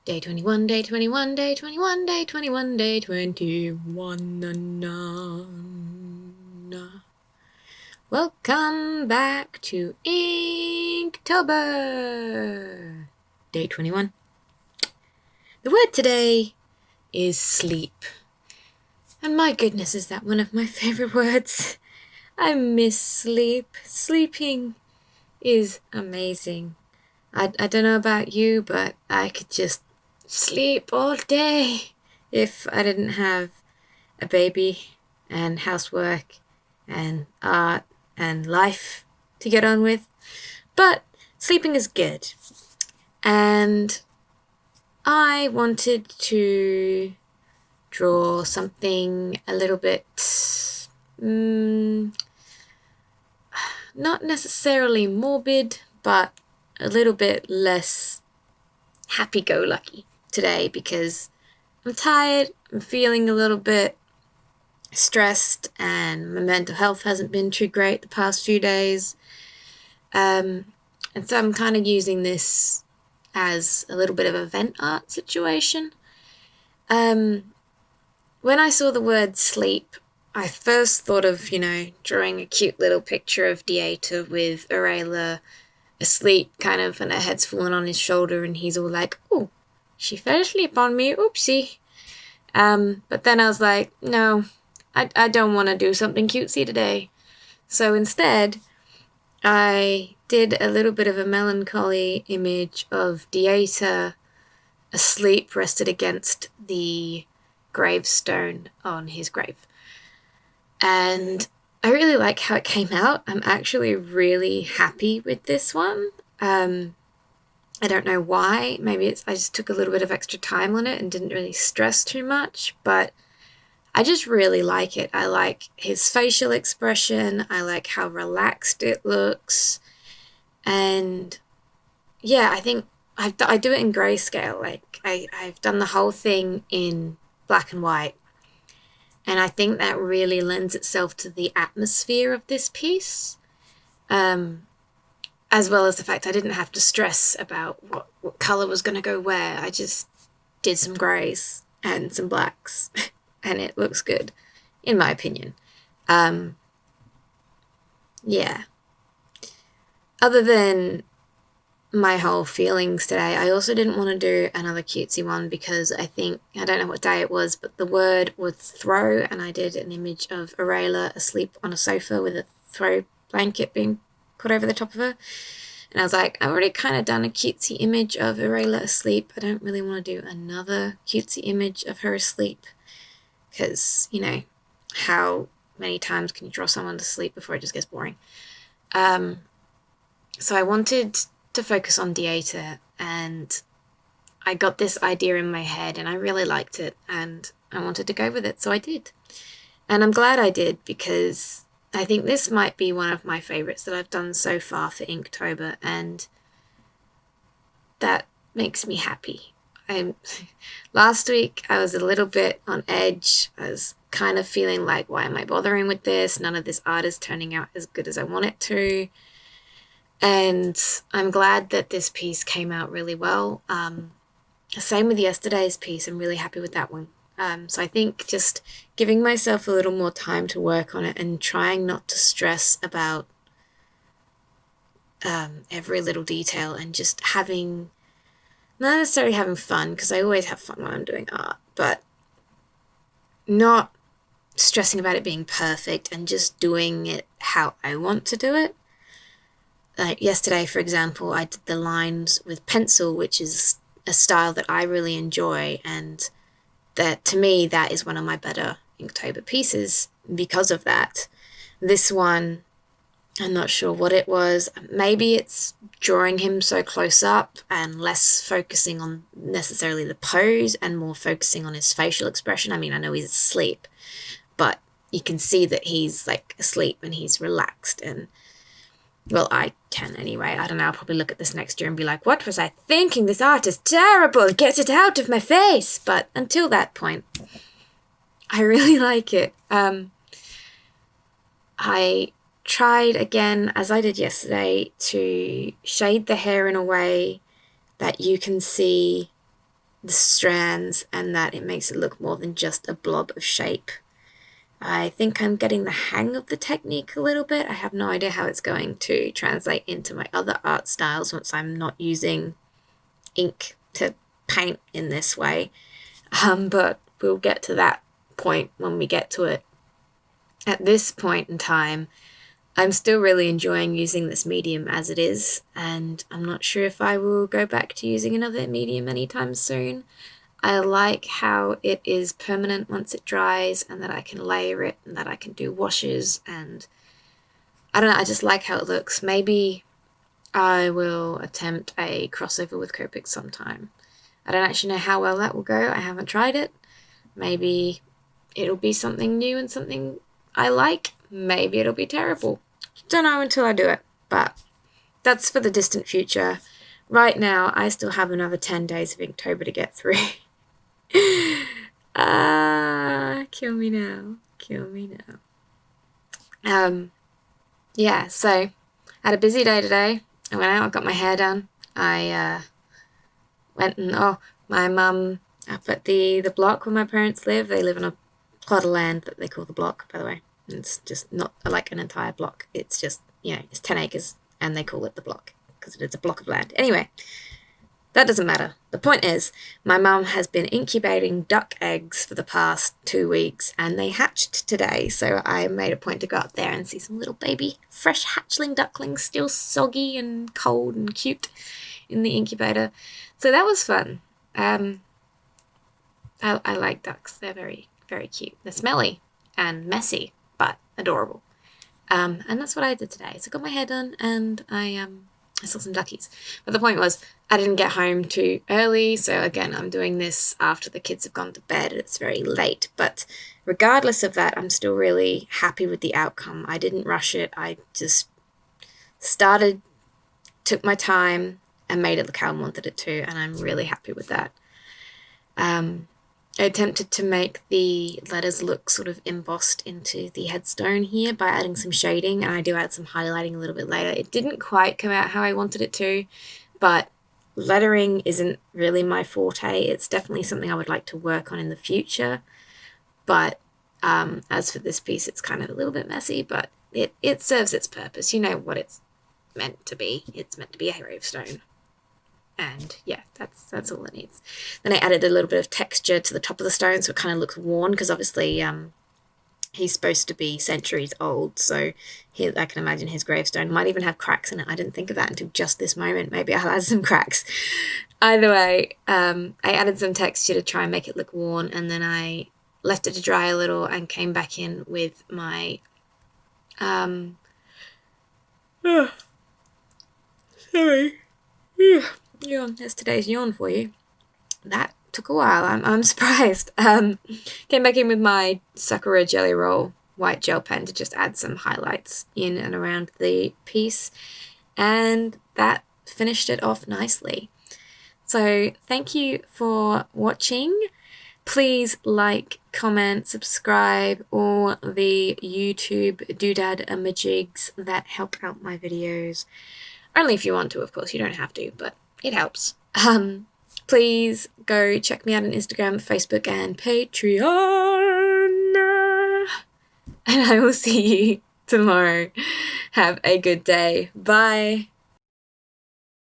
Day 21, day 21, day 21, day 21, day 21. Welcome back to Inktober. Day 21. The word today is sleep. And my goodness, is that one of my favorite words. I miss sleep. Sleeping is amazing. I don't know about you, but I could just sleep all day if I didn't have a baby and housework and art and life to get on with. But sleeping is good. And I wanted to draw something a little bit, not necessarily morbid, but a little bit less happy-go-lucky today because I'm tired, I'm feeling a little bit stressed, and my mental health hasn't been too great the past few days. And so I'm kind of using this as a little bit of a vent art situation. When I saw the word sleep, I first thought of, drawing a cute little picture of Dieter with Aurelia asleep, kind of, and her head's fallen on his shoulder, and he's all like, "Oh, she fell asleep on me, oopsie." But then I was like, no, I don't want to do something cutesy today. So instead, I did a little bit of a melancholy image of Dieter asleep, rested against the gravestone on his grave. And I really like how it came out. I'm actually really happy with this one. I don't know why. Maybe I just took a little bit of extra time on it and didn't really stress too much, but I just really like it. I like his facial expression. I like how relaxed it looks. And yeah, I think I do it in grayscale. Like I've done the whole thing in black and white. And I think that really lends itself to the atmosphere of this piece, as well as the fact I didn't have to stress about what colour was going to go where. I just did some greys and some blacks, and it looks good, in my opinion. Yeah. Other than my whole feelings today, I also didn't want to do another cutesy one because I don't know what day it was, but the word was throw, and I did an image of Aurelia asleep on a sofa with a throw blanket being put over the top of her. And I was like, I've already kind of done a cutesy image of Aurelia asleep. I don't really want to do another cutesy image of her asleep because, how many times can you draw someone to sleep before it just gets boring? So I wanted to focus on Dieter, and I got this idea in my head and I really liked it and I wanted to go with it, so I did. And I'm glad I did because I think this might be one of my favourites that I've done so far for Inktober, and that makes me happy. Last week I was a little bit on edge. I was kind of feeling like, why am I bothering with this? None of this art is turning out as good as I want it to. And I'm glad that this piece came out really well. Same with yesterday's piece. I'm really happy with that one. So I think just giving myself a little more time to work on it and trying not to stress about every little detail, and just not necessarily having fun, because I always have fun when I'm doing art, but not stressing about it being perfect and just doing it how I want to do it. Like yesterday, for example, I did the lines with pencil, which is a style that I really enjoy, and that to me, that is one of my better Inktober pieces because of that. This one, I'm not sure what it was. Maybe it's drawing him so close up and less focusing on necessarily the pose and more focusing on his facial expression. I mean, I know he's asleep, but you can see that he's like asleep and he's relaxed, and well, I can anyway. I don't know, I'll probably look at this next year and be like, what was I thinking? This art is terrible. Get it out of my face. But until that point, I really like it. I tried again, as I did yesterday, to shade the hair in a way that you can see the strands and that it makes it look more than just a blob of shape. I think I'm getting the hang of the technique a little bit. I have no idea how it's going to translate into my other art styles once I'm not using ink to paint in this way. But we'll get to that point when we get to it. At this point in time, I'm still really enjoying using this medium as it is, and I'm not sure if I will go back to using another medium anytime soon. I like how it is permanent once it dries, and that I can layer it, and that I can do washes, and I don't know, I just like how it looks. Maybe I will attempt a crossover with Copic sometime. I don't actually know how well that will go. I haven't tried it. Maybe it'll be something new and something I like. Maybe it'll be terrible. Don't know until I do it, but that's for the distant future. Right now, I still have another 10 days of Inktober to get through. Kill me now. Kill me now. Yeah, so I had a busy day today. I went out, I got my hair done. I went and, my mum up at the block where my parents live. They live on a plot of land that they call the block, by the way. It's just not like an entire block. It's just, it's 10 acres and they call it the block because it's a block of land. Anyway, that doesn't matter. The point is, my mum has been incubating duck eggs for the past 2 weeks and they hatched today. So I made a point to go up there and see some little baby fresh hatchling ducklings, still soggy and cold and cute in the incubator. So that was fun. I like ducks. They're very, very cute. They're smelly and messy, but adorable. And that's what I did today. So I got my hair done and I saw some duckies. But the point was, I didn't get home too early. So again, I'm doing this after the kids have gone to bed. It's very late. But regardless of that, I'm still really happy with the outcome. I didn't rush it. I just started, took my time, and made it look how I wanted it to. And I'm really happy with that. I attempted to make the letters look sort of embossed into the headstone here by adding some shading, and I do add some highlighting a little bit later. It didn't quite come out how I wanted it to, but lettering isn't really my forte. It's definitely something I would like to work on in the future, but as for this piece, it's kind of a little bit messy, but it serves its purpose. You know what it's meant to be. It's meant to be a gravestone. And yeah, that's all it needs. Then I added a little bit of texture to the top of the stone so it kind of looks worn, because obviously he's supposed to be centuries old, so I can imagine his gravestone might even have cracks in it. I didn't think of that until just this moment. Maybe I'll add some cracks. Either way, I added some texture to try and make it look worn, and then I left it to dry a little and came back in with my sorry. Yawn. There's today's yawn for you. That took a while. I'm surprised. Came back in with my Sakura Jelly Roll white gel pen to just add some highlights in and around the piece, and that finished it off nicely. So thank you for watching. Please like, comment, subscribe, all the YouTube doodad majigs that help out my videos. Only if you want to, of course. You don't have to, but it helps. Please go check me out on Instagram, Facebook, and Patreon. And I will see you tomorrow. Have a good day. Bye.